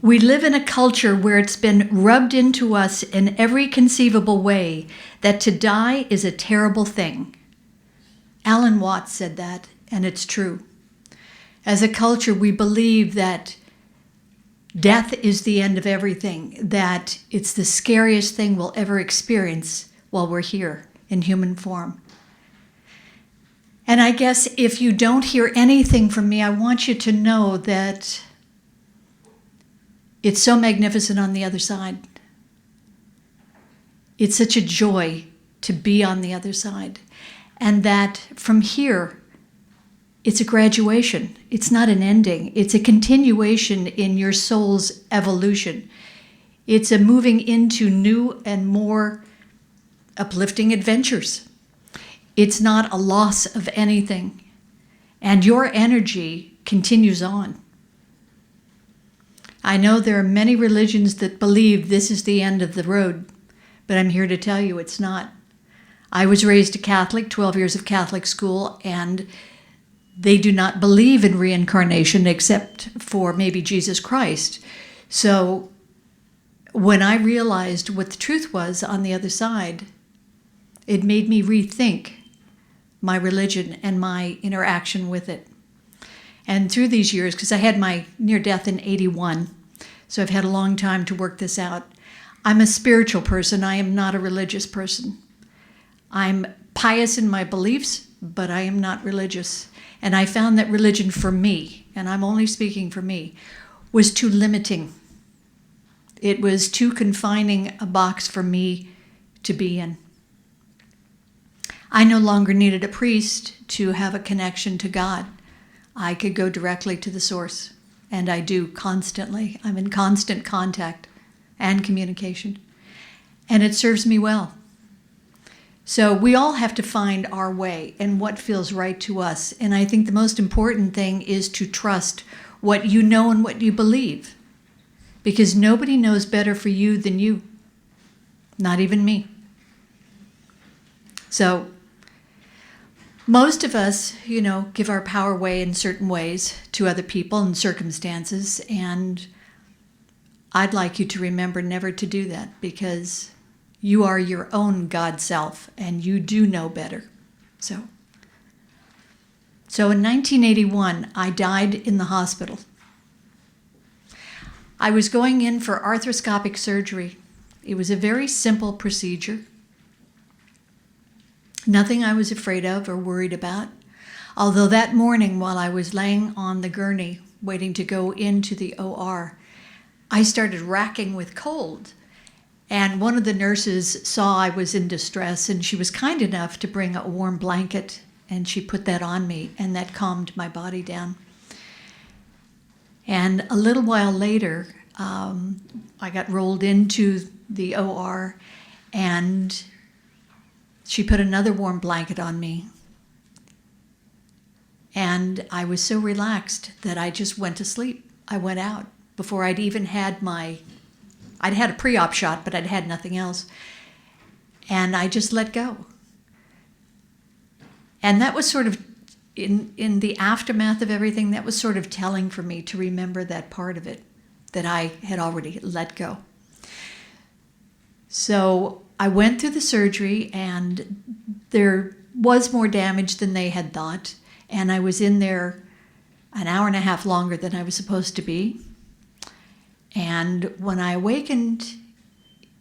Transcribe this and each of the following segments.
We live in a culture where it's been rubbed into us in every conceivable way that to die is a terrible thing. Alan Watts said that, and it's true. As a culture, we believe that death is the end of everything, that it's the scariest thing we'll ever experience while we're here in human form. And I guess if you don't hear anything from me, I want you to know that it's so magnificent on the other side. It's such a joy to be on the other side. And that from here, it's a graduation. It's not an ending. It's a continuation in your soul's evolution. It's a moving into new and more uplifting adventures. It's not a loss of anything. And your energy continues on. I know there are many religions that believe this is the end of the road, but I'm here to tell you it's not. I was raised a Catholic, 12 years of Catholic school, and they do not believe in reincarnation except for maybe Jesus Christ. So when I realized what the truth was on the other side, it made me rethink my religion and my interaction with it. And through these years, because I had my near death in 81, so I've had a long time to work this out. I'm a spiritual person. I am not a religious person. I'm pious in my beliefs, but I am not religious. And I found that religion for me, and I'm only speaking for me, was too limiting. It was too confining a box for me to be in. I no longer needed a priest to have a connection to God. I could go directly to the source, and I do constantly. I'm in constant contact and communication, and it serves me well. So we all have to find our way and what feels right to us, and I think the most important thing is to trust what you know and what you believe, because nobody knows better for you than you, not even me. So most of us, give our power away in certain ways to other people and circumstances, and I'd like you to remember never to do that, because you are your own God self, and you do know better. So in 1981, I died in the hospital. I was going in for arthroscopic surgery. It was a very simple procedure. Nothing I was afraid of or worried about. Although that morning while I was laying on the gurney waiting to go into the OR, I started racking with cold. And one of the nurses saw I was in distress, and she was kind enough to bring a warm blanket, and she put that on me, and that calmed my body down. And a little while later, I got rolled into the OR, and she put another warm blanket on me. And I was so relaxed that I just went to sleep. I went out before I'd even had I'd had a pre-op shot, but I'd had nothing else. And I just let go. And that was sort of, in the aftermath of everything, that was sort of telling for me to remember that part of it, that I had already let go. So I went through the surgery, and there was more damage than they had thought, and I was in there an hour and a half longer than I was supposed to be. And when I awakened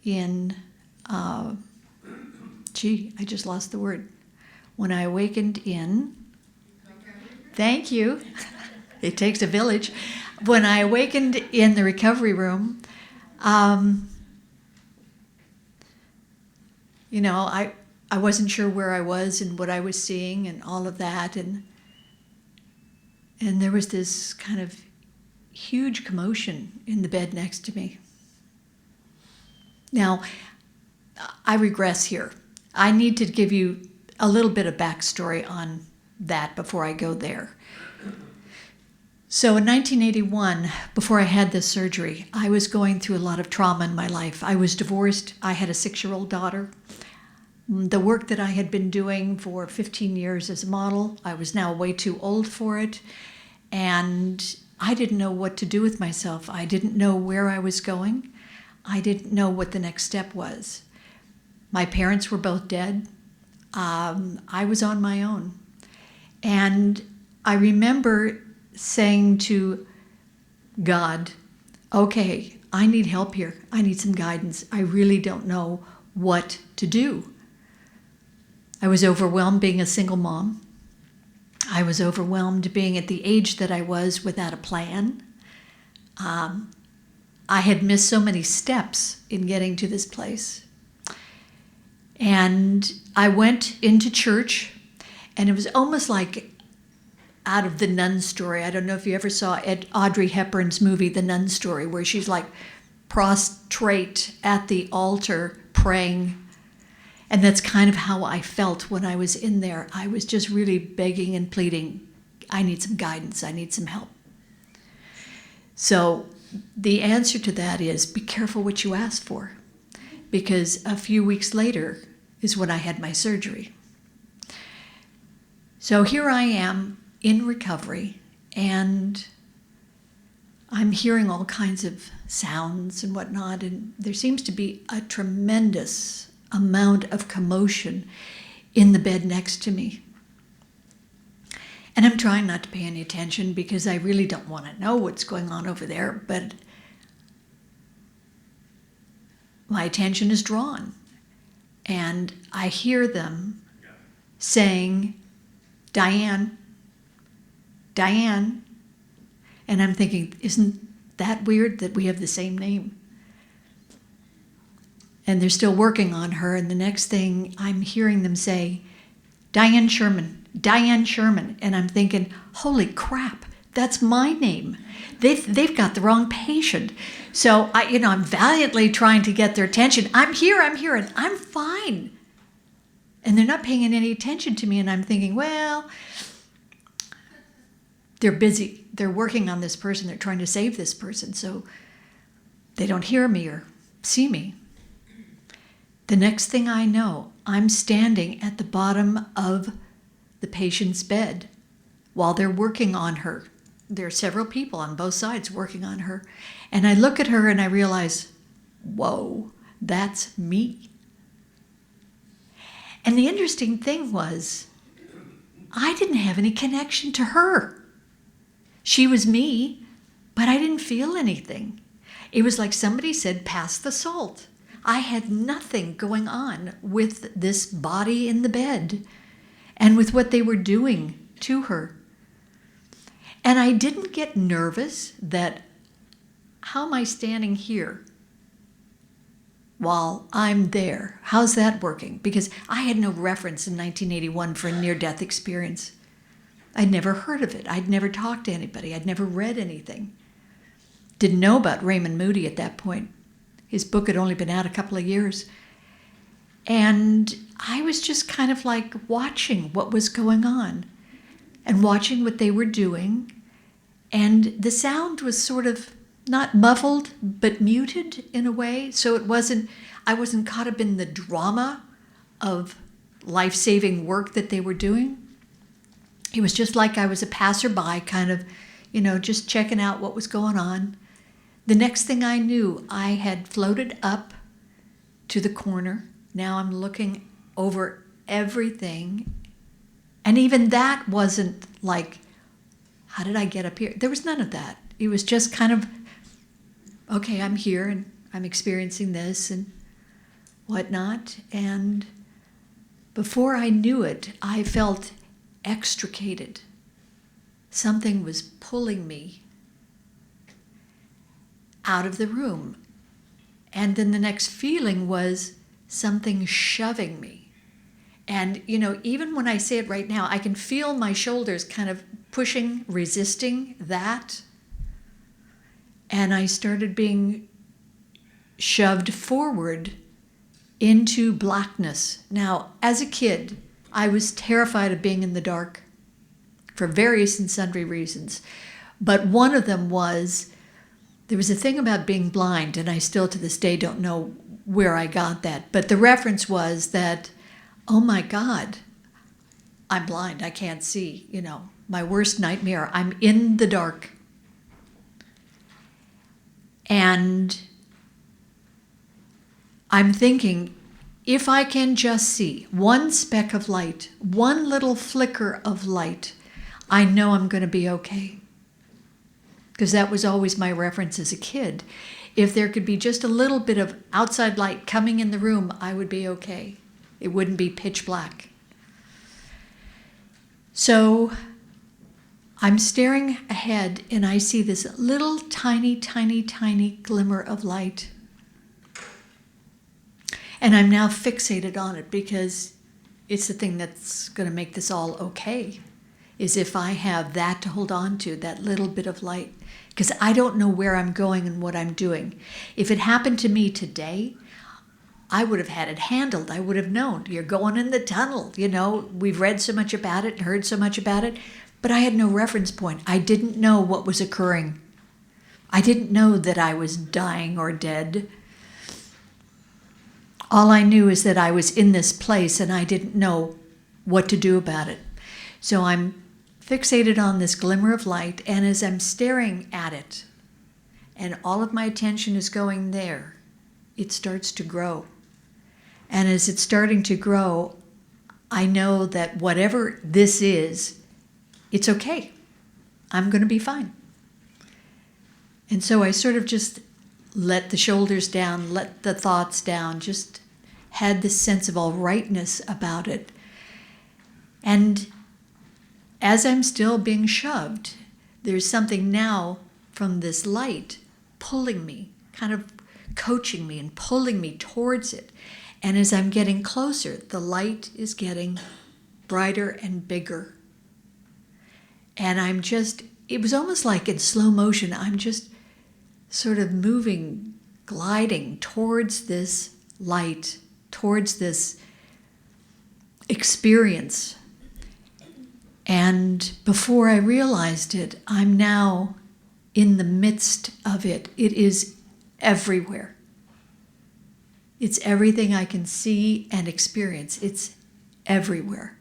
in, I just lost the word. When I awakened in, thank you, it takes a village. When I awakened in the recovery room, I wasn't sure where I was and what I was seeing and all of that. And there was this kind of huge commotion in the bed next to me. Now, I regress here. I need to give you a little bit of backstory on that before I go there. So in 1981, before I had this surgery, I was going through a lot of trauma in my life. I was divorced. I had a 6-year-old daughter. The work that I had been doing for 15 years as a model, I was now way too old for it. And I didn't know what to do with myself. I didn't know where I was going. I didn't know what the next step was. My parents were both dead. I was on my own. And I remember saying to God, okay, I need help here. I need some guidance. I really don't know what to do. I was overwhelmed being a single mom. I was overwhelmed being at the age that I was without a plan. I had missed so many steps in getting to this place. And I went into church, and it was almost like out of the Nun story. I don't know if you ever saw Audrey Hepburn's movie, The Nun Story, where she's like prostrate at the altar praying. And that's kind of how I felt when I was in there. I was just really begging and pleading, I need some guidance, I need some help. So the answer to that is be careful what you ask for, because a few weeks later is when I had my surgery. So here I am in recovery, and I'm hearing all kinds of sounds and whatnot, and there seems to be a tremendous amount of commotion in the bed next to me. And I'm trying not to pay any attention because I really don't want to know what's going on over there, but my attention is drawn. And I hear them saying, Dianne, Dianne. And I'm thinking, isn't that weird that we have the same name? And they're still working on her. And the next thing I'm hearing them say, Dianne Sherman, Dianne Sherman. And I'm thinking, holy crap, that's my name. They've got the wrong patient. So I'm valiantly trying to get their attention. I'm here, and I'm fine. And they're not paying any attention to me. And I'm thinking, well, they're busy. They're working on this person. They're trying to save this person. So they don't hear me or see me. The next thing I know, I'm standing at the bottom of the patient's bed while they're working on her. There are several people on both sides working on her. And I look at her and I realize, whoa, that's me. And the interesting thing was, I didn't have any connection to her. She was me, but I didn't feel anything. It was like somebody said, pass the salt. I had nothing going on with this body in the bed and with what they were doing to her. And I didn't get nervous that, how am I standing here while I'm there? How's that working? Because I had no reference in 1981 for a near-death experience. I'd never heard of it. I'd never talked to anybody. I'd never read anything. Didn't know about Raymond Moody at that point. His book had only been out a couple of years. And I was just kind of like watching what was going on and watching what they were doing. And the sound was sort of not muffled, but muted in a way. So I wasn't caught up in the drama of life-saving work that they were doing. It was just like I was a passerby, kind of, just checking out what was going on. The next thing I knew, I had floated up to the corner. Now I'm looking over everything. And even that wasn't like, how did I get up here? There was none of that. It was just kind of, okay, I'm here and I'm experiencing this and whatnot. And before I knew it, I felt extricated. Something was pulling me out of the room. And then the next feeling was something shoving me. And, even when I say it right now, I can feel my shoulders kind of pushing, resisting that. And I started being shoved forward into blackness. Now, as a kid, I was terrified of being in the dark for various and sundry reasons. But one of them was, there was a thing about being blind, and I still to this day don't know where I got that. But the reference was that, oh my God, I'm blind, I can't see. My worst nightmare, I'm in the dark. And I'm thinking, if I can just see one speck of light, one little flicker of light, I know I'm going to be okay. Because that was always my reference as a kid. If there could be just a little bit of outside light coming in the room, I would be okay. It wouldn't be pitch black. So I'm staring ahead and I see this little tiny, tiny, tiny glimmer of light. And I'm now fixated on it because it's the thing that's going to make this all okay, is if I have that to hold on to, that little bit of light. Because I don't know where I'm going and what I'm doing. If it happened to me today, I would have had it handled. I would have known, you're going in the tunnel. You know, we've read so much about it and heard so much about it, but I had no reference point. I didn't know what was occurring. I didn't know that I was dying or dead. All I knew is that I was in this place and I didn't know what to do about it. So I'm fixated on this glimmer of light, and as I'm staring at it, and all of my attention is going there, it starts to grow. And as it's starting to grow, I know that whatever this is, it's okay. I'm going to be fine. And so I sort of just let the shoulders down, let the thoughts down, just had this sense of all rightness about it. And as I'm still being shoved, there's something now from this light pulling me, kind of coaching me and pulling me towards it. And as I'm getting closer, the light is getting brighter and bigger. And it was almost like in slow motion, I'm just sort of moving, gliding towards this light, towards this experience. And before I realized it, I'm now in the midst of it. It is everywhere. It's everything I can see and experience. It's everywhere.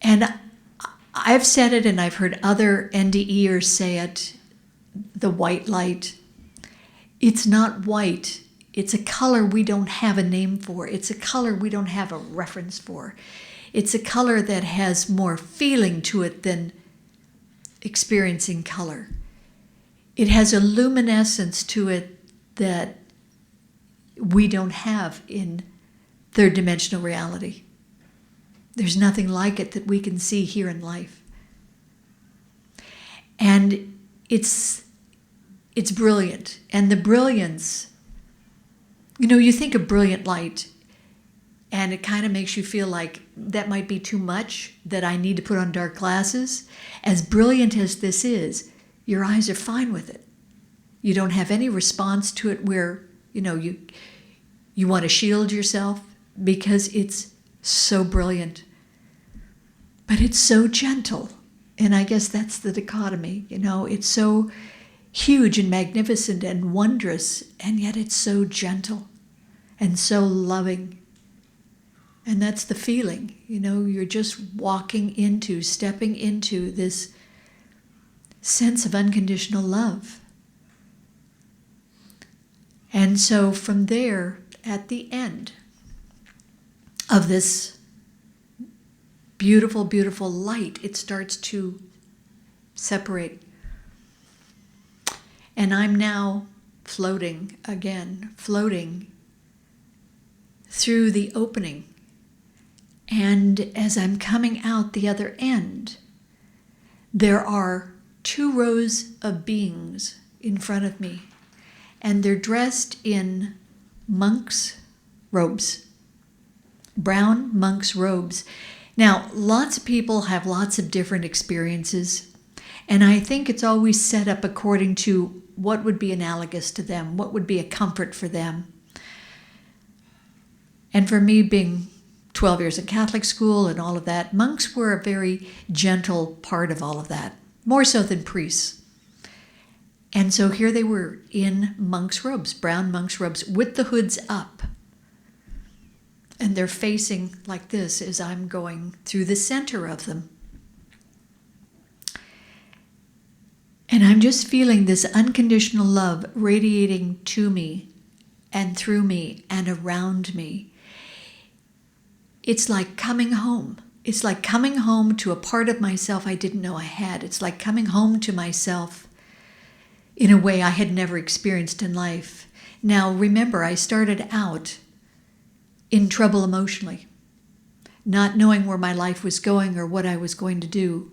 And I've said it, and I've heard other NDEers say it, the white light. It's not white. It's a color we don't have a name for. It's a color we don't have a reference for. It's a color that has more feeling to it than experiencing color. It has a luminescence to it that we don't have in third dimensional reality. There's nothing like it that we can see here in life. And it's brilliant. And the brilliance, you think of brilliant light, and it kind of makes you feel like that might be too much, that I need to put on dark glasses. As brilliant as this is, your eyes are fine with it. You don't have any response to it where, you want to shield yourself because it's so brilliant. But it's so gentle. And I guess that's the dichotomy. It's so huge and magnificent and wondrous, and yet it's so gentle and so loving. And that's the feeling, you're just stepping into this sense of unconditional love. And so from there, at the end of this beautiful, beautiful light, it starts to separate. And I'm now floating through the opening. And as I'm coming out the other end, there are 2 rows of beings in front of me, and they're dressed in monks' robes, brown monks' robes. Now, lots of people have lots of different experiences, and I think it's always set up according to what would be analogous to them, what would be a comfort for them. And for me, being 12 years in Catholic school and all of that, monks were a very gentle part of all of that, more so than priests. And so here they were in monks' robes, brown monks' robes, with the hoods up. And they're facing like this as I'm going through the center of them. And I'm just feeling this unconditional love radiating to me and through me and around me. It's like coming home. It's like coming home to a part of myself I didn't know I had. It's like coming home to myself in a way I had never experienced in life. Now, remember, I started out in trouble emotionally, not knowing where my life was going or what I was going to do.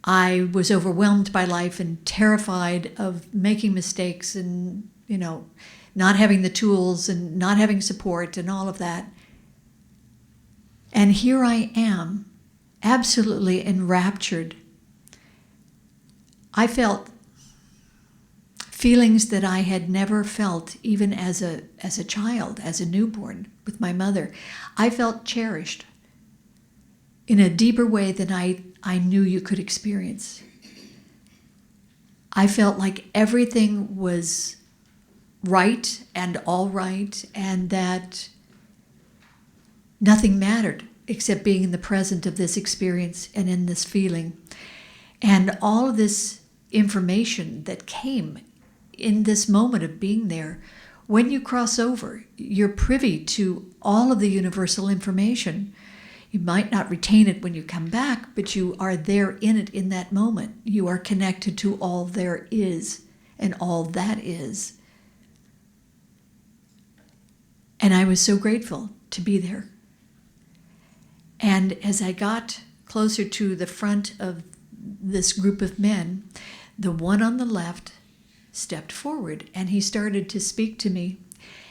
I was overwhelmed by life and terrified of making mistakes and, not having the tools and not having support and all of that. And here I am, absolutely enraptured. I felt feelings that I had never felt even as a child, as a newborn with my mother. I felt cherished in a deeper way than I knew you could experience. I felt like everything was right and all right, and that nothing mattered except being in the present of this experience and in this feeling. And all of this information that came in this moment of being there, when you cross over, you're privy to all of the universal information. You might not retain it when you come back, but you are there in it in that moment. You are connected to all there is and all that is. And I was so grateful to be there. And as I got closer to the front of this group of men, the one on the left stepped forward and he started to speak to me.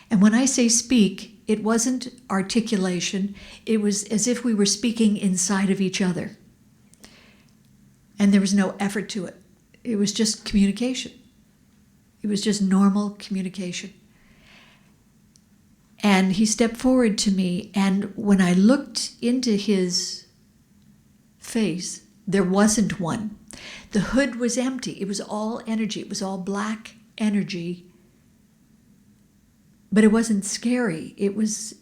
And when I say speak, it wasn't articulation. It was as if we were speaking inside of each other. And there was no effort to it. It was just communication. It was just normal communication. And he stepped forward to me, and when I looked into his face, there wasn't one. The hood was empty. It was all energy. It was all black energy. But it wasn't scary. It was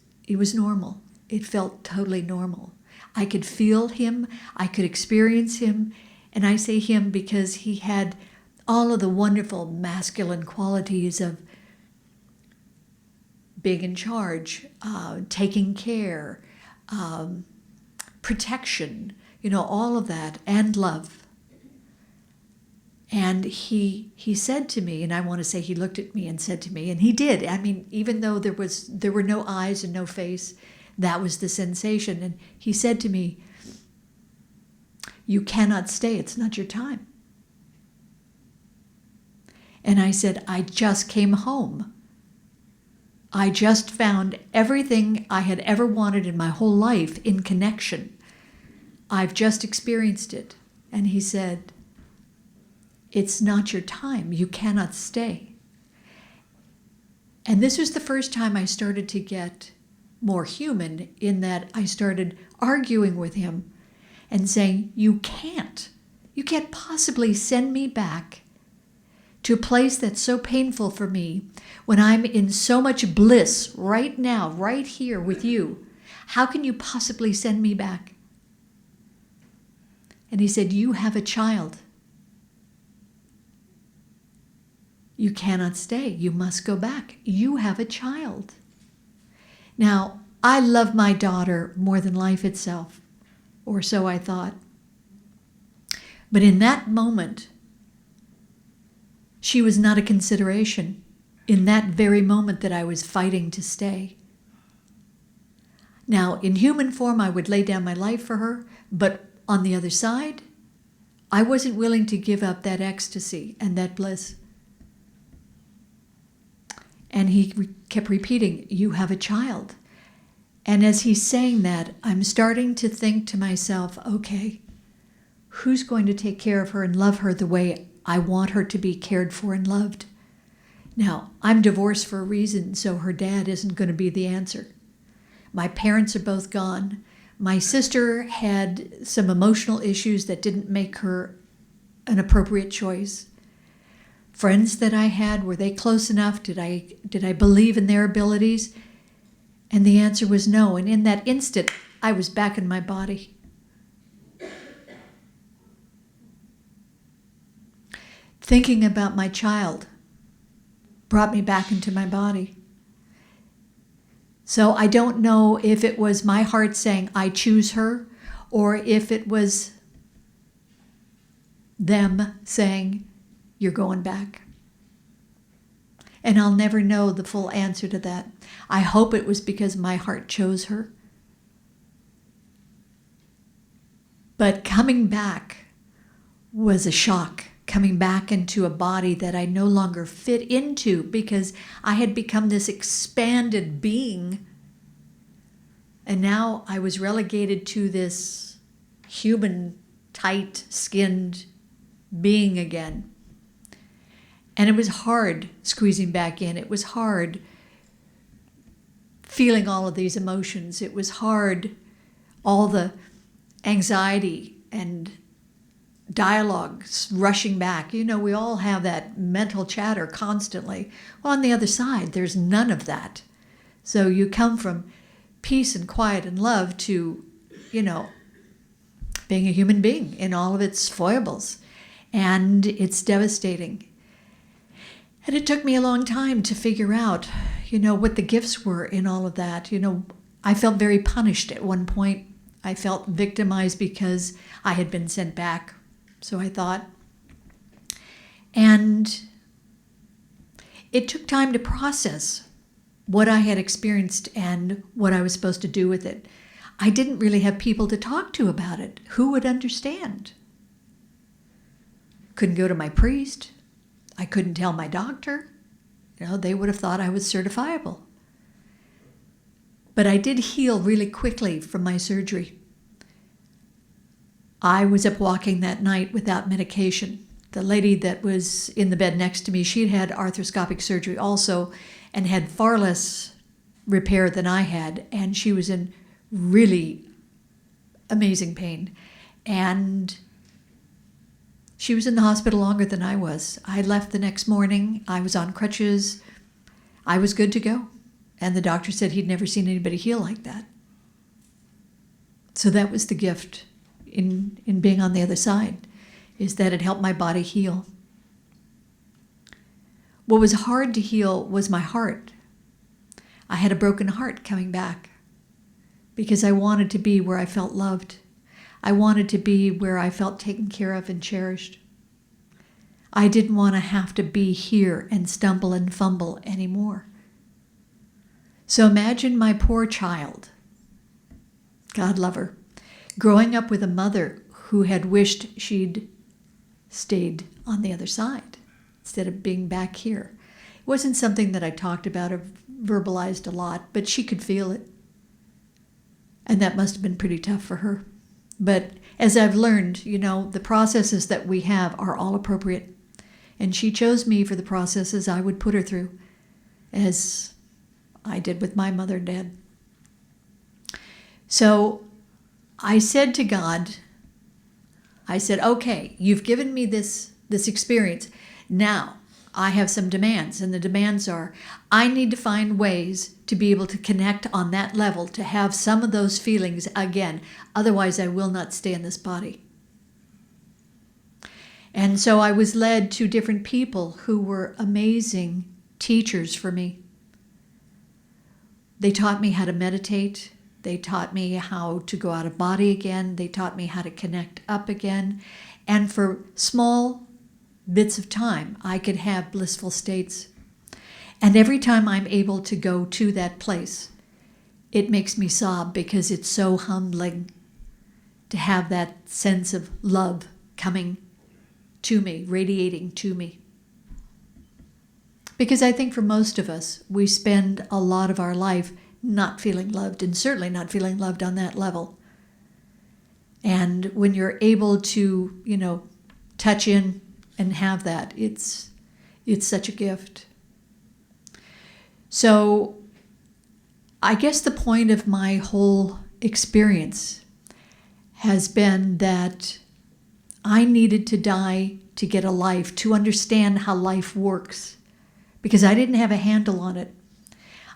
normal. It felt totally normal. I could feel him. I could experience him. And I say him because he had all of the wonderful masculine qualities of being in charge, taking care, protection, all of that, and love. And he said to me, and I want to say he looked at me and said to me, and he did. I mean, even though there were no eyes and no face, that was the sensation. And he said to me, "You cannot stay. It's not your time." And I said, "I just came home. I just found everything I had ever wanted in my whole life in connection. I've just experienced it." And he said, "It's not your time. You cannot stay." And this was the first time I started to get more human, in that I started arguing with him and saying, You can't possibly send me back to a place that's so painful for me when I'm in so much bliss right now, right here with you. How can you possibly send me back? And he said, "You have a child. You cannot stay. You must go back. You have a child." Now, I love my daughter more than life itself, or so I thought. But in that moment, she was not a consideration in that very moment that I was fighting to stay. Now, in human form, I would lay down my life for her, but on the other side, I wasn't willing to give up that ecstasy and that bliss. And he kept repeating, "You have a child." And as he's saying that, I'm starting to think to myself, okay, who's going to take care of her and love her the way I want her to be cared for and loved? Now, I'm divorced for a reason, so her dad isn't going to be the answer. My parents are both gone. My sister had some emotional issues that didn't make her an appropriate choice. Friends that I had, were they close enough? Did I believe in their abilities? And the answer was no. And in that instant, I was back in my body. thinking about my child brought me back into my body. So I don't know if it was my heart saying, I choose her, or if it was them saying, you're going back. And I'll never know the full answer to that. I hope it was because my heart chose her. But coming back was a shock. Coming back into a body that I no longer fit into because I had become this expanded being. And now I was relegated to this human, tight-skinned being again. And it was hard squeezing back in. It was hard feeling all of these emotions. It was hard, all the anxiety and dialogues rushing back. You know, we all have that mental chatter constantly. Well, on the other side, there's none of that. So you come from peace and quiet and love to, you know, being a human being in all of its foibles. And it's devastating. And it took me a long time to figure out, you know, what the gifts were in all of that. You know, I felt very punished at one point. I felt victimized because I had been sent back, so I thought. And it took time to process what I had experienced and what I was supposed to do with it. I didn't really have people to talk to about it. Who would understand? Couldn't go to my priest. I couldn't tell my doctor. You know, they would have thought I was certifiable. But I did heal really quickly from my surgery. I was up walking that night without medication. The lady that was in the bed next to me, she'd had arthroscopic surgery also and had far less repair than I had, and she was in really amazing pain. And she was in the hospital longer than I was. I left the next morning. I was on crutches. I was good to go. And the doctor said he'd never seen anybody heal like that. So that was the gift in being on the other side, is that it helped my body heal. What was hard to heal was my heart. I had a broken heart coming back because I wanted to be where I felt loved. I wanted to be where I felt taken care of and cherished. I didn't want to have to be here and stumble and fumble anymore. So imagine my poor child, God love her, growing up with a mother who had wished she'd stayed on the other side instead of being back here. It wasn't something that I talked about or verbalized a lot, but she could feel it. And that must have been pretty tough for her. But as I've learned, you know, the processes that we have are all appropriate. And she chose me for the processes I would put her through, as I did with my mother and dad. So I said to God, I said, okay, you've given me this experience. Now I have some demands, and the demands are, I need to find ways to be able to connect on that level, to have some of those feelings again. Otherwise, I will not stay in this body. And so I was led to different people who were amazing teachers for me. They taught me how to meditate. They taught me how to go out of body again. They taught me how to connect up again. And for small bits of time, I could have blissful states. And every time I'm able to go to that place, it makes me sob because it's so humbling to have that sense of love coming to me, radiating to me. Because I think for most of us, we spend a lot of our life not feeling loved, and certainly not feeling loved on that level. And when you're able to, you know, touch in and have that, it's such a gift. So I guess the point of my whole experience has been that I needed to die to get a life, to understand how life works, because I didn't have a handle on it.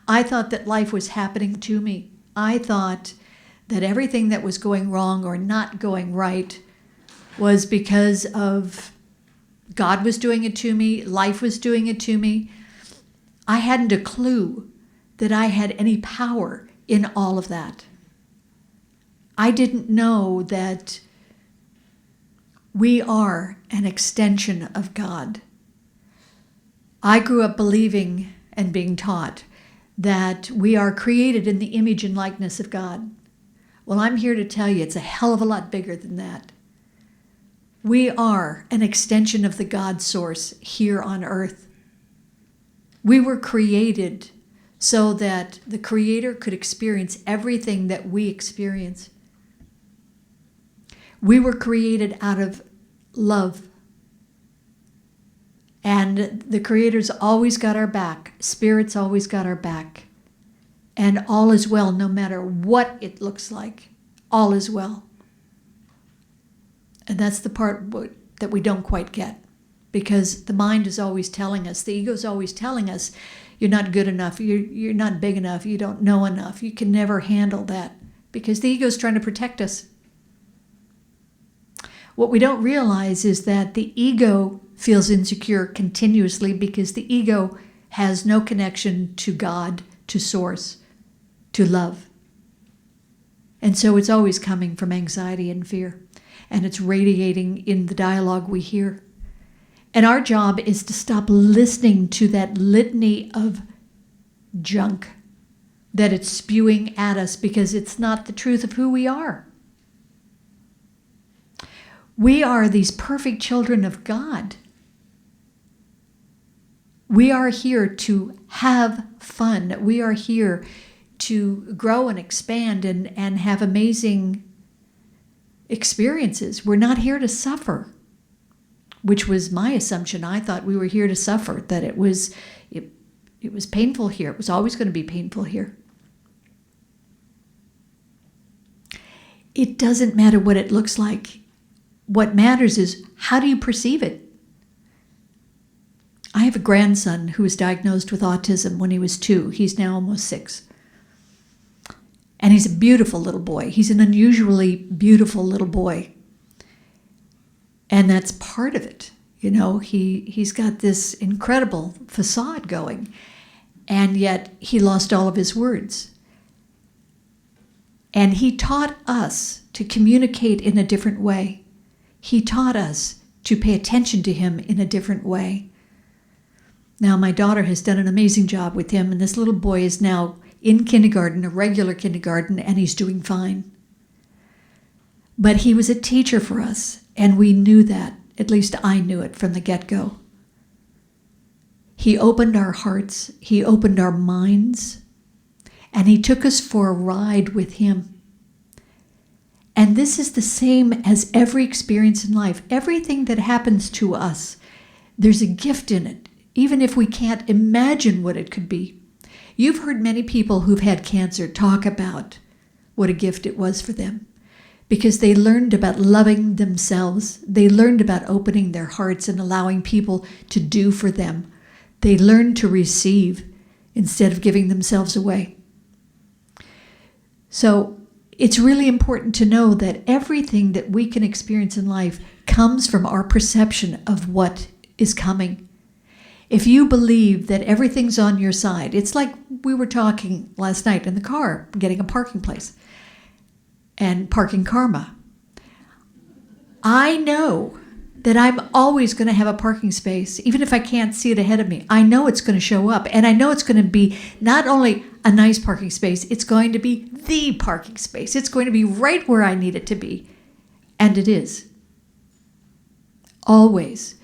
I thought that life was happening to me. I thought that everything that was going wrong or not going right was because of God was doing it to me. Life was doing it to me. I hadn't a clue that I had any power in all of that. I didn't know that we are an extension of God. I grew up believing and being taught that we are created in the image and likeness of God. Well, I'm here to tell you it's a hell of a lot bigger than that. We are an extension of the God source here on earth. We were created so that the Creator could experience everything that we experience. We were created out of love. And the Creator's always got our back. Spirit's always got our back. And all is well, no matter what it looks like. All is well. And that's the part that we don't quite get. Because the mind is always telling us, the ego is always telling us, you're not good enough, you're not big enough, you don't know enough, you can never handle that. Because the ego is trying to protect us. What we don't realize is that the ego feels insecure continuously because the ego has no connection to God, to source, to love. And so it's always coming from anxiety and fear. And it's radiating in the dialogue we hear. And our job is to stop listening to that litany of junk that it's spewing at us because it's not the truth of who we are. We are these perfect children of God. We are here to have fun. We are here to grow and expand and have amazing experiences. We're not here to suffer, which was my assumption. I thought we were here to suffer, that it was painful here. It was always going to be painful here. It doesn't matter what it looks like. What matters is, how do you perceive it? I have a grandson who was diagnosed with autism when he was 2. He's now almost 6. And he's a beautiful little boy. He's an unusually beautiful little boy. And that's part of it. You know, he's got this incredible facade going. And yet he lost all of his words. And he taught us to communicate in a different way. He taught us to pay attention to him in a different way. Now, my daughter has done an amazing job with him, and this little boy is now in kindergarten, a regular kindergarten, and he's doing fine. But he was a teacher for us, and we knew that. At least I knew it from the get-go. He opened our hearts, he opened our minds, and he took us for a ride with him. And this is the same as every experience in life. Everything that happens to us, there's a gift in it, even if we can't imagine what it could be. You've heard many people who've had cancer talk about what a gift it was for them, because they learned about loving themselves. They learned about opening their hearts and allowing people to do for them. They learned to receive instead of giving themselves away. So it's really important to know that everything that we can experience in life comes from our perception of what is coming. If you believe that everything's on your side, it's like we were talking last night in the car, getting a parking place and parking karma. I know that I'm always going to have a parking space, even if I can't see it ahead of me. I know it's going to show up, and I know it's going to be not only a nice parking space, it's going to be the parking space. It's going to be right where I need it to be. And it is. Always.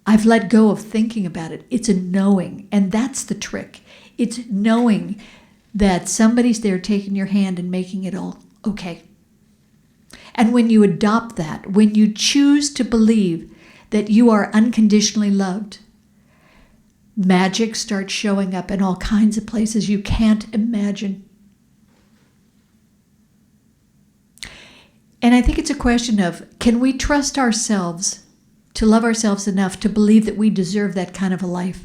I've let go of thinking about it. It's a knowing, and that's the trick. It's knowing that somebody's there taking your hand and making it all okay. And when you adopt that, when you choose to believe that you are unconditionally loved, magic starts showing up in all kinds of places you can't imagine. And I think it's a question of, can we trust ourselves to love ourselves enough to believe that we deserve that kind of a life?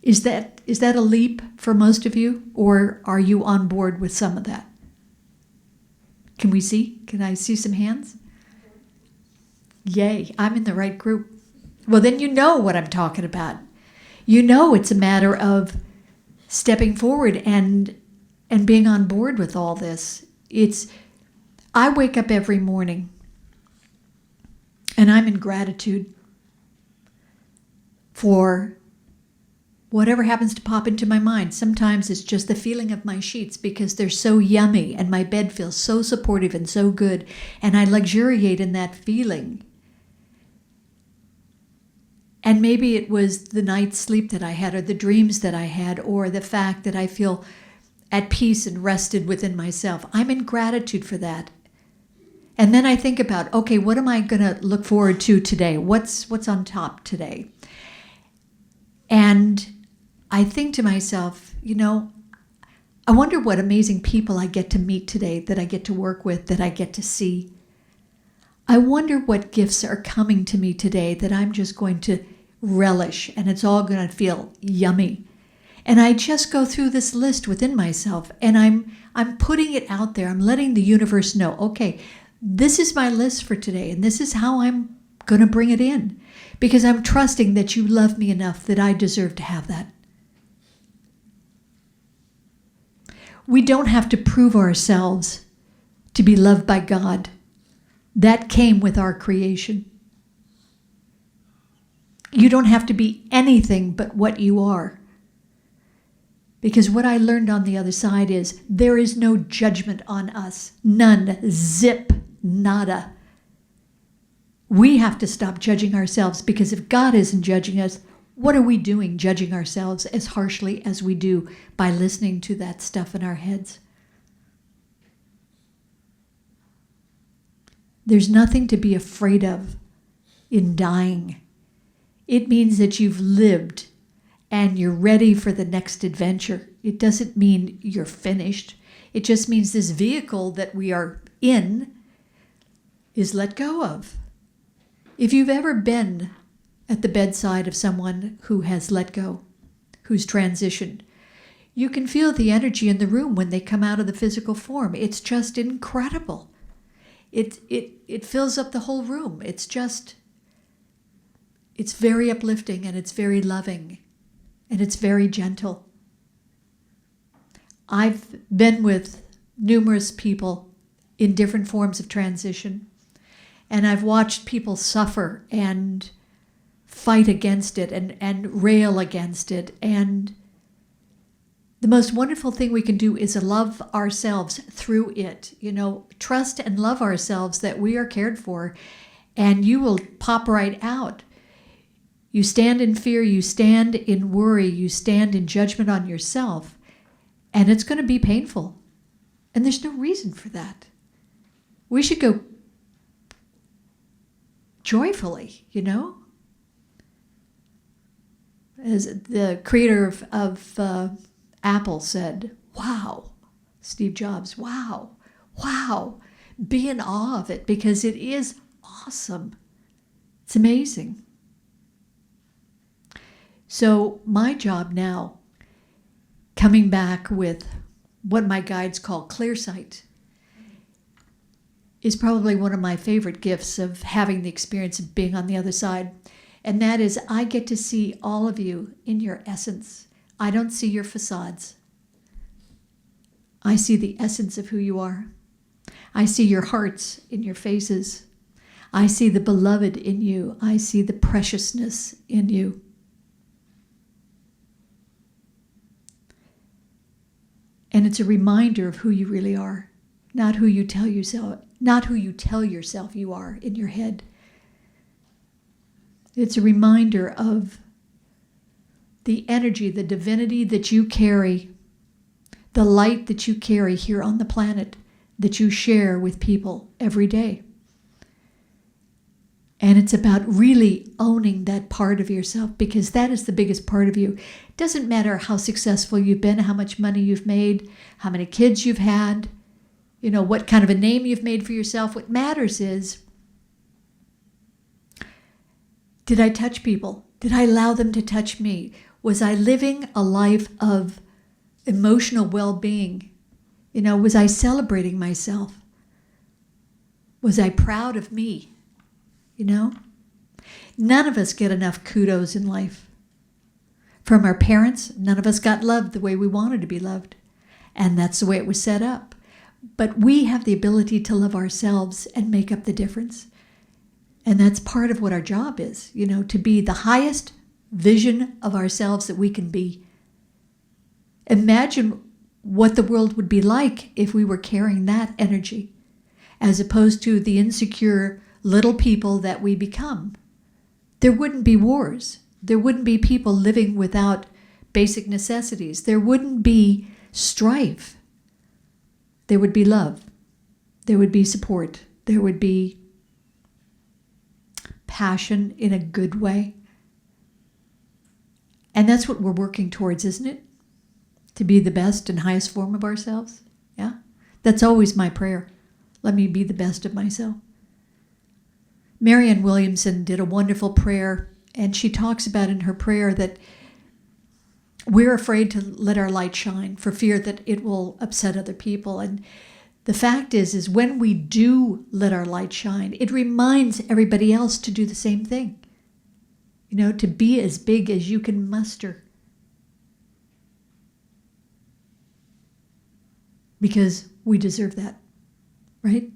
Is that a leap for most of you, or are you on board with some of that? Can we see? Can I see some hands? Yay, I'm in the right group. Well, then you know what I'm talking about. You know it's a matter of stepping forward and being on board with all this. I wake up every morning and I'm in gratitude for whatever happens to pop into my mind. Sometimes it's just the feeling of my sheets because they're so yummy and my bed feels so supportive and so good, and I luxuriate in that feeling. And maybe it was the night's sleep that I had, or the dreams that I had, or the fact that I feel at peace and rested within myself. I'm in gratitude for that. And then I think about, okay, what am I going to look forward to today? What's on top today? And I think to myself, I wonder what amazing people I get to meet today, that I get to work with, that I get to see. I wonder what gifts are coming to me today that I'm just going to relish, and it's all going to feel yummy. And I just go through this list within myself, and I'm putting it out there. I'm letting the universe know, okay, this is my list for today, and this is how I'm going to bring it in, because I'm trusting that you love me enough that I deserve to have that. We don't have to prove ourselves to be loved by God. That came with our creation. You don't have to be anything but what you are. Because what I learned on the other side is there is no judgment on us. None. Zip. Nada. We have to stop judging ourselves, because if God isn't judging us, what are we doing judging ourselves as harshly as we do by listening to that stuff in our heads? There's nothing to be afraid of in dying. It means that you've lived and you're ready for the next adventure. It doesn't mean you're finished. It just means this vehicle that we are in is let go of. If you've ever been at the bedside of someone who has let go, who's transitioned, you can feel the energy in the room when they come out of the physical form. It's just incredible. It fills up the whole room. It's very uplifting, and it's very loving, and it's very gentle. I've been with numerous people in different forms of transition, and I've watched people suffer and fight against it and rail against it. And the most wonderful thing we can do is love ourselves through it. Trust and love ourselves that we are cared for, and you will pop right out. You stand in fear, you stand in worry, you stand in judgment on yourself, and it's going to be painful. And there's no reason for that. We should go joyfully, As the creator of Apple said, wow. Steve Jobs, wow. Be in awe of it, because it is awesome. It's amazing. So my job now, coming back with what my guides call Clearsight, is probably one of my favorite gifts of having the experience of being on the other side. And that is, I get to see all of you in your essence. I don't see your facades. I see the essence of who you are. I see your hearts in your faces. I see the beloved in you. I see the preciousness in you. And it's a reminder of who you really are, not who you tell yourself you are in your head. It's a reminder of the energy, the divinity that you carry, the light that you carry here on the planet, that you share with people every day. And it's about really owning that part of yourself, because that is the biggest part of you. It doesn't matter how successful you've been, how much money you've made, how many kids you've had, what kind of a name you've made for yourself. What matters is, did I touch people? Did I allow them to touch me? Was I living a life of emotional well-being? Was I celebrating myself? Was I proud of me? you know? None of us get enough kudos in life. From our parents, none of us got loved the way we wanted to be loved. And that's the way it was set up. But we have the ability to love ourselves and make up the difference. And that's part of what our job is, you know, to be the highest vision of ourselves that we can be. Imagine what the world would be like if we were carrying that energy, as opposed to the insecure little people that we become. There wouldn't be wars. There wouldn't be people living without basic necessities. There wouldn't be strife. There would be love. There would be support. There would be passion in a good way. And that's what we're working towards, isn't it? To be the best and highest form of ourselves. Yeah? That's always my prayer. Let me be the best of myself. Marianne Williamson did a wonderful prayer, and she talks about in her prayer that we're afraid to let our light shine for fear that it will upset other people. And the fact is when we do let our light shine, it reminds everybody else to do the same thing. You know, to be as big as you can muster. Because we deserve that, right?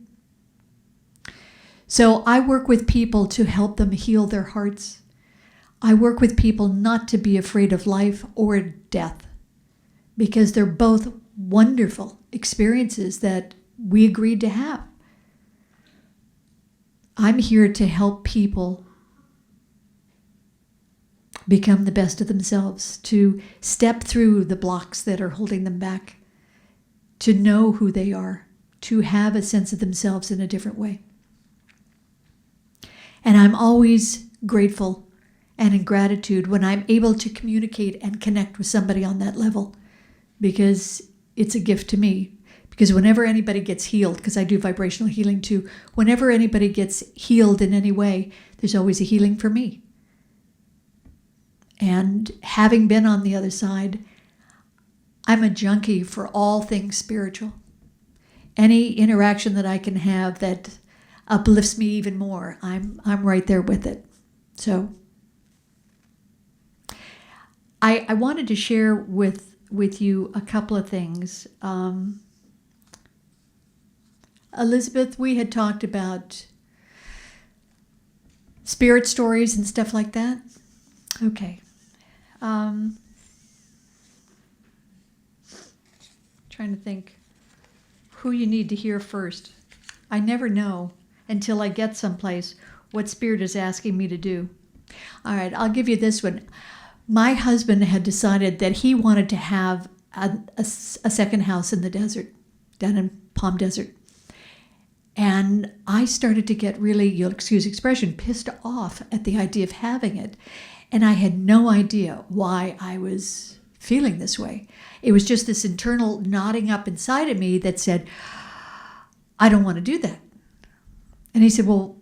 So I work with people to help them heal their hearts. I work with people not to be afraid of life or death, because they're both wonderful experiences that we agreed to have. I'm here to help people become the best of themselves, to step through the blocks that are holding them back, to know who they are, to have a sense of themselves in a different way. And I'm always grateful and in gratitude when I'm able to communicate and connect with somebody on that level, because it's a gift to me. Because whenever anybody gets healed, because I do vibrational healing too, whenever anybody gets healed in any way, there's always a healing for me. And having been on the other side, I'm a junkie for all things spiritual. Any interaction that I can have that uplifts me even more, I'm right there with it. So I wanted to share with you a couple of things. Elizabeth, we had talked about spirit stories and stuff like that. Okay. Trying to think who you need to hear first. I never know until I get someplace what Spirit is asking me to do. All right, I'll give you this one. My husband had decided that he wanted to have a second house in the desert, down in Palm Desert. And I started to get really, you'll excuse the expression, pissed off at the idea of having it. And I had no idea why I was feeling this way. It was just this internal nodding up inside of me that said, I don't want to do that. And he said, well,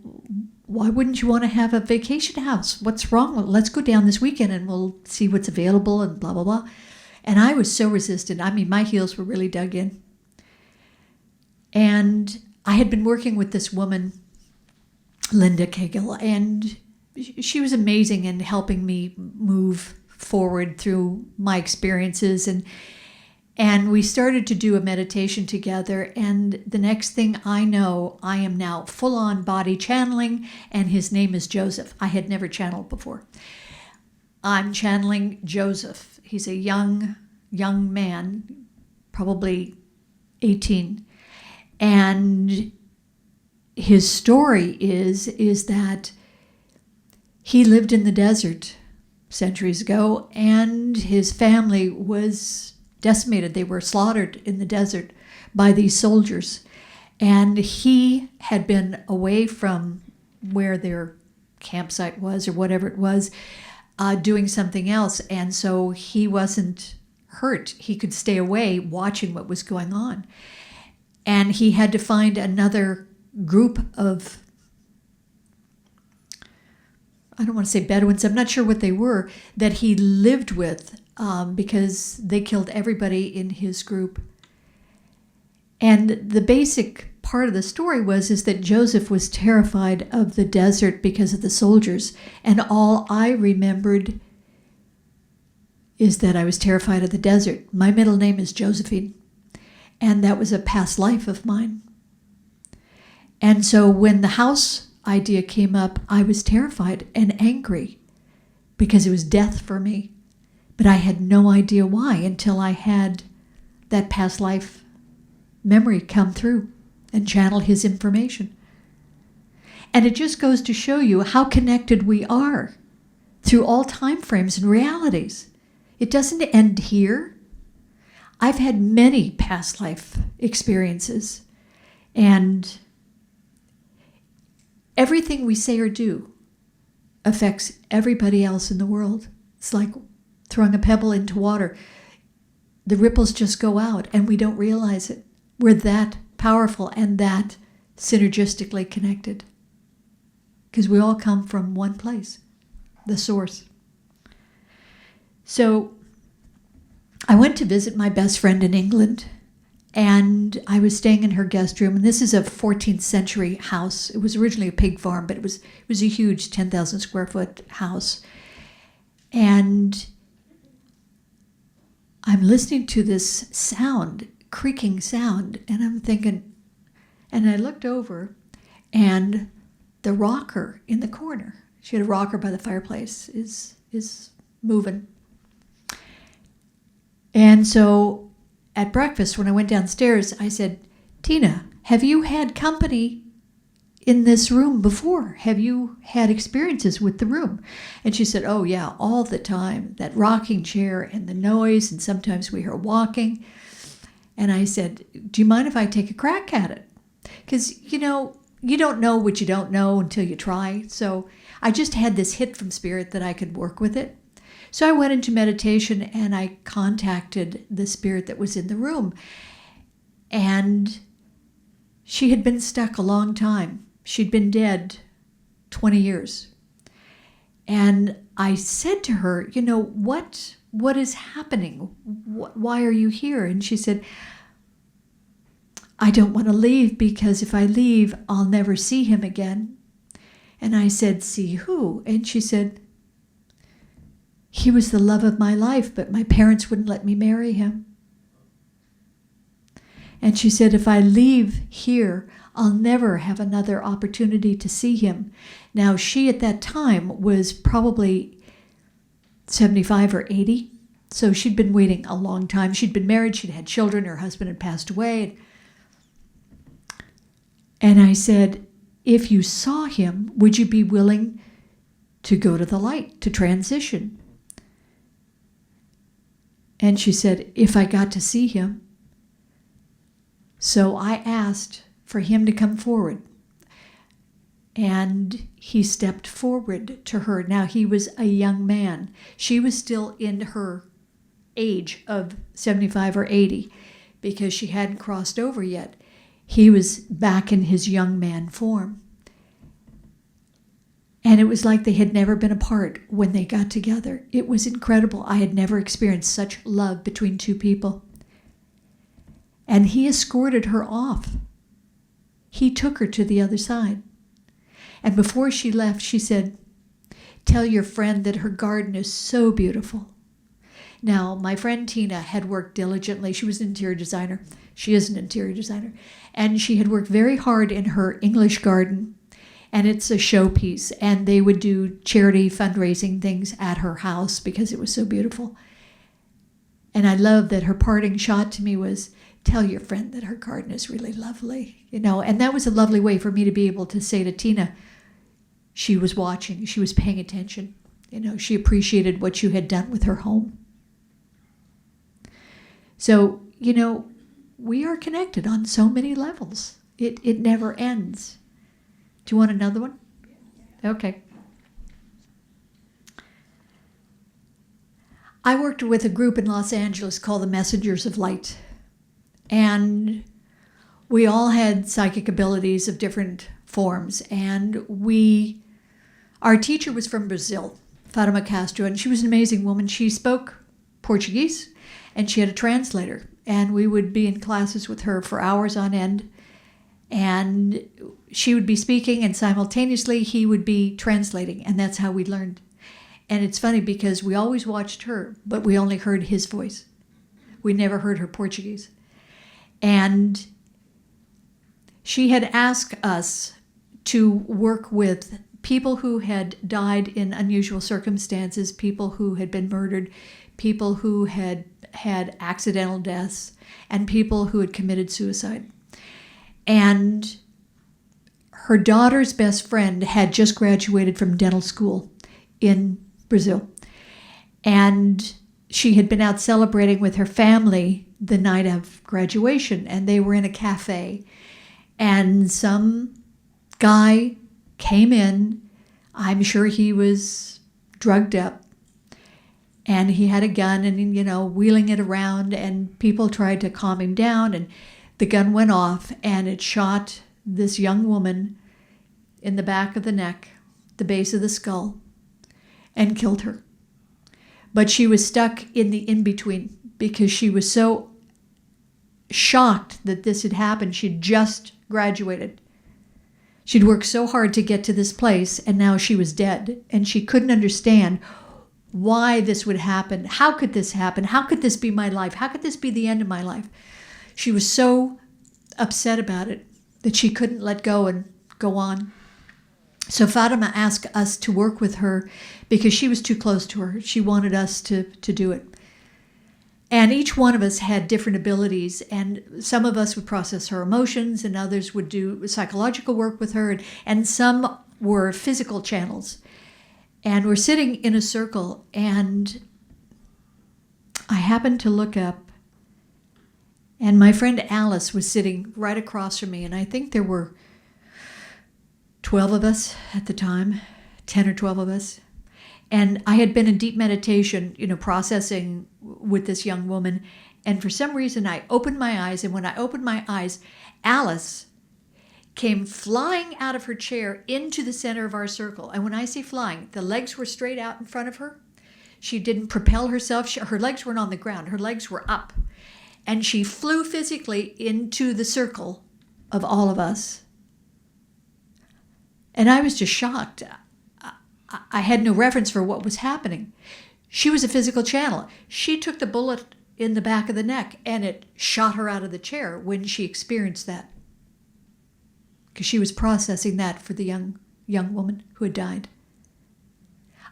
why wouldn't you want to have a vacation house? What's wrong? Well, let's go down this weekend and we'll see what's available and blah, blah, blah. And I was so resistant. I mean, my heels were really dug in. And I had been working with this woman, Linda Kegel, and she was amazing in helping me move forward through my experiences. And we started to do a meditation together. And the next thing I know, I am now full-on body channeling, and his name is Joseph. I had never channeled before. I'm channeling Joseph. He's a young man, probably 18. And his story is that he lived in the desert centuries ago, and his family was decimated. They were slaughtered in the desert by these soldiers. And he had been away from where their campsite was or whatever it was, doing something else. And so he wasn't hurt. He could stay away watching what was going on. And he had to find another group of, I don't want to say Bedouins, I'm not sure what they were, that he lived with because they killed everybody in his group. And the basic part of the story is that Joseph was terrified of the desert because of the soldiers. And all I remembered is that I was terrified of the desert. My middle name is Josephine. And that was a past life of mine. And so when the house idea came up, I was terrified and angry because it was death for me. But I had no idea why until I had that past life memory come through and channel his information. And it just goes to show you how connected we are through all time frames and realities. It doesn't end here. I've had many past life experiences, and everything we say or do affects everybody else in the world. It's like throwing a pebble into water. The ripples just go out and we don't realize it. We're that powerful and that synergistically connected because we all come from one place, the source. So I went to visit my best friend in England, and I was staying in her guest room. And this is a 14th century house. It was originally a pig farm, but it was a huge 10,000 square foot house. And I'm listening to this sound, creaking sound, and I'm thinking, and I looked over, and the rocker in the corner, she had a rocker by the fireplace, is moving. And so at breakfast, when I went downstairs, I said, Tina, have you had company in this room before? Have you had experiences with the room? And she said, oh yeah, all the time. That rocking chair and the noise, and sometimes we hear walking. And I said, do you mind if I take a crack at it? Because, you don't know what you don't know until you try. So I just had this hit from Spirit that I could work with it. So I went into meditation and I contacted the spirit that was in the room. And she had been stuck a long time. She'd been dead 20 years. And I said to her, what is happening? Why are you here? And she said, I don't want to leave because if I leave, I'll never see him again. And I said, see who? And she said, he was the love of my life, but my parents wouldn't let me marry him. And she said, if I leave here, I'll never have another opportunity to see him. Now, she at that time was probably 75 or 80. So she'd been waiting a long time. She'd been married, she'd had children, her husband had passed away. And I said, if you saw him, would you be willing to go to the light, to transition? And she said, if I got to see him. So I asked for him to come forward. And he stepped forward to her. Now, he was a young man. She was still in her age of 75 or 80 because she hadn't crossed over yet. He was back in his young man form. And it was like they had never been apart when they got together. It was incredible. I had never experienced such love between two people. And he escorted her off. He took her to the other side. And before she left, she said, tell your friend that her garden is so beautiful. Now, my friend Tina had worked diligently. She was an interior designer. She is an interior designer. And she had worked very hard in her English garden. And it's a showpiece. And they would do charity fundraising things at her house because it was so beautiful. And I love that her parting shot to me was, tell your friend that her garden is really lovely. And that was a lovely way for me to be able to say to Tina, she was watching, she was paying attention. She appreciated what you had done with her home. So, we are connected on so many levels. It never ends. Do you want another one? Okay. I worked with a group in Los Angeles called the Messengers of Light. And we all had psychic abilities of different forms. And our teacher was from Brazil, Fatima Castro, and she was an amazing woman. She spoke Portuguese, and she had a translator. And we would be in classes with her for hours on end. And she would be speaking and simultaneously he would be translating. And that's how we learned. And it's funny because we always watched her, but we only heard his voice. We never heard her Portuguese. And she had asked us to work with people who had died in unusual circumstances, people who had been murdered, people who had had accidental deaths, and people who had committed suicide. And her daughter's best friend had just graduated from dental school in Brazil. And she had been out celebrating with her family the night of graduation, and they were in a cafe. And some guy came in. I'm sure he was drugged up. And he had a gun and, wheeling it around, and people tried to calm him down. And the gun went off and it shot this young woman in the back of the neck, the base of the skull, and killed her. But she was stuck in the in-between because she was so shocked that this had happened. She'd just graduated. She'd worked so hard to get to this place, and now she was dead. And she couldn't understand why this would happen. How could this happen? How could this be my life? How could this be the end of my life? She was so upset about it that she couldn't let go and go on. So Fatima asked us to work with her because she was too close to her. She wanted us to do it. And each one of us had different abilities, and some of us would process her emotions, and others would do psychological work with her, and some were physical channels. And we're sitting in a circle, and I happened to look up, and my friend Alice was sitting right across from me, and I think there were 12 of us at the time, 10 or 12 of us. And I had been in deep meditation, processing with this young woman. And for some reason, I opened my eyes. And when I opened my eyes, Alice came flying out of her chair into the center of our circle. And when I say flying, the legs were straight out in front of her. She didn't propel herself. Her legs weren't on the ground. Her legs were up. And she flew physically into the circle of all of us. And I was just shocked. I had no reference for what was happening. She was a physical channel. She took the bullet in the back of the neck and it shot her out of the chair when she experienced that. Because she was processing that for the young woman who had died.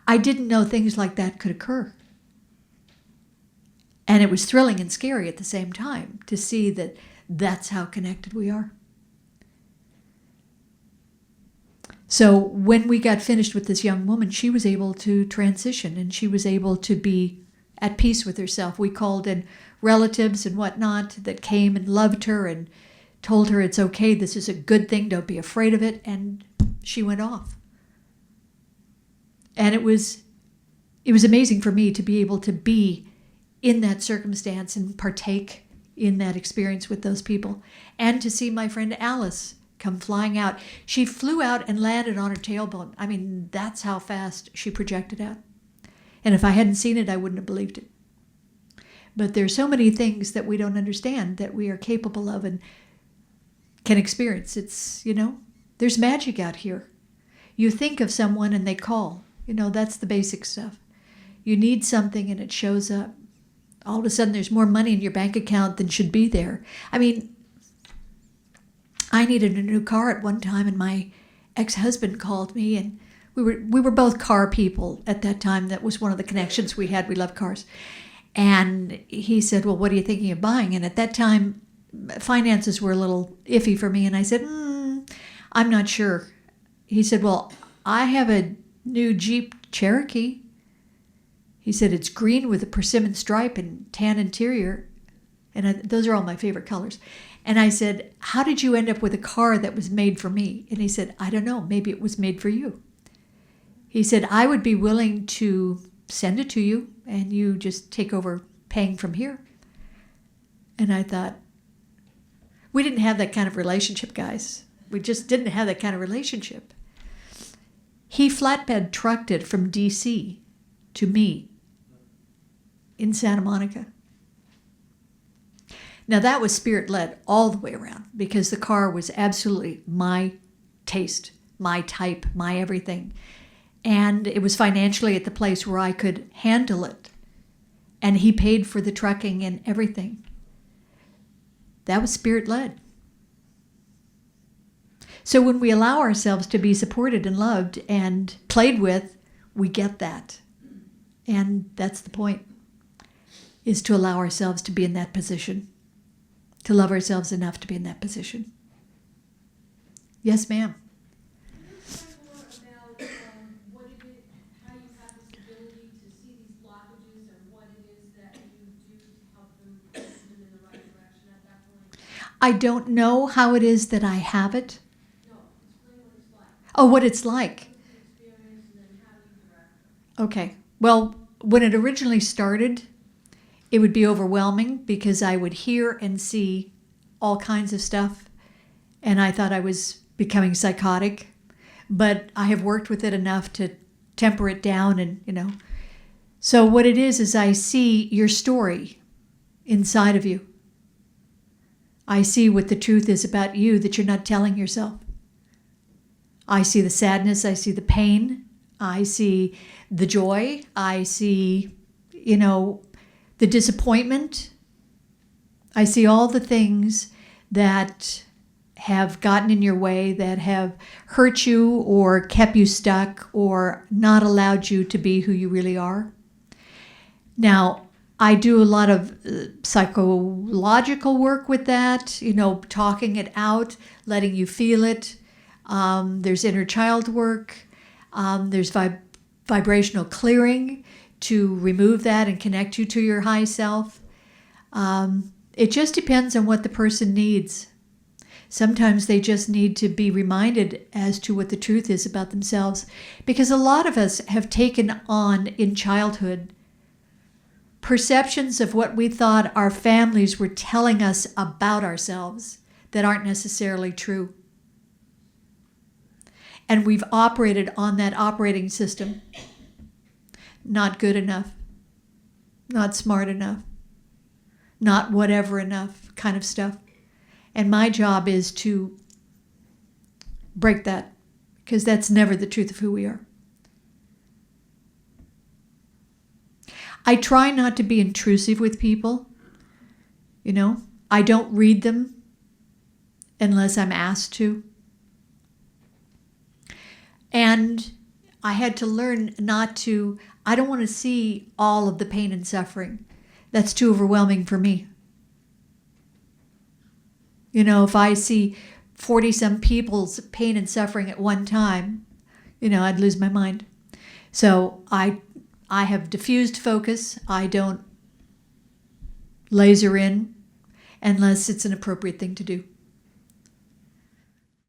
I didn't know things like that could occur. And it was thrilling and scary at the same time to see that that's how connected we are. So when we got finished with this young woman, she was able to transition and she was able to be at peace with herself. We called in relatives and whatnot that came and loved her and told her it's okay, this is a good thing, don't be afraid of it, and she went off. And it was amazing for me to be able to be in that circumstance and partake in that experience with those people, and to see my friend Alice come flying out. She flew out and landed on her tailbone. I mean, that's how fast she projected out. And if I hadn't seen it, I wouldn't have believed it. But there's so many things that we don't understand that we are capable of and can experience. It's, there's magic out here. You think of someone and they call. That's the basic stuff. You need something and it shows up. All of a sudden there's more money in your bank account than should be there. I mean, I needed a new car at one time, and my ex-husband called me, and we were both car people at that time. That was one of the connections we had. We loved cars. And he said, well, what are you thinking of buying? And at that time, finances were a little iffy for me. And I said, I'm not sure. He said, well, I have a new Jeep Cherokee. He said, it's green with a persimmon stripe and tan interior. And those are all my favorite colors. And I said, how did you end up with a car that was made for me? And he said, I don't know. Maybe it was made for you. He said, I would be willing to send it to you and you just take over paying from here. And I thought, we didn't have that kind of relationship, guys. We just didn't have that kind of relationship. He flatbed trucked it from D.C. to me in Santa Monica. Now that was spirit-led all the way around because the car was absolutely my taste, my type, my everything. And it was financially at the place where I could handle it. And he paid for the trucking and everything. That was spirit-led. So when we allow ourselves to be supported and loved and played with, we get that. And that's the point, is to allow ourselves to be in that position, to love ourselves enough to be in that position. Yes, ma'am. I don't know how it is that I have it. No, explain what it's like. Oh, what it's like. Experience and then how you direct it. Okay. Well, when it originally started, it would be overwhelming because I would hear and see all kinds of stuff, and I thought I was becoming psychotic. But I have worked with it enough to temper it down, and. So what it is I see your story inside of you. I see what the truth is about you that you're not telling yourself. I see the sadness. I see the pain. I see the joy. I see, the disappointment. I see all the things that have gotten in your way, that have hurt you or kept you stuck or not allowed you to be who you really are. Now, I do a lot of psychological work with that, talking it out, letting you feel it. There's inner child work. There's vibrational clearing to remove that and connect you to your high self. It just depends on what the person needs. Sometimes they just need to be reminded as to what the truth is about themselves, because a lot of us have taken on in childhood perceptions of what we thought our families were telling us about ourselves that aren't necessarily true. And we've operated on that operating system. Not good enough, not smart enough, not whatever enough kind of stuff. And my job is to break that, because that's never the truth of who we are. I try not to be intrusive with people. I don't read them unless I'm asked to. And I had to learn I don't want to see all of the pain and suffering. That's too overwhelming for me. If I see 40-some people's pain and suffering at one time, I'd lose my mind. So I have diffused focus. I don't laser in unless it's an appropriate thing to do.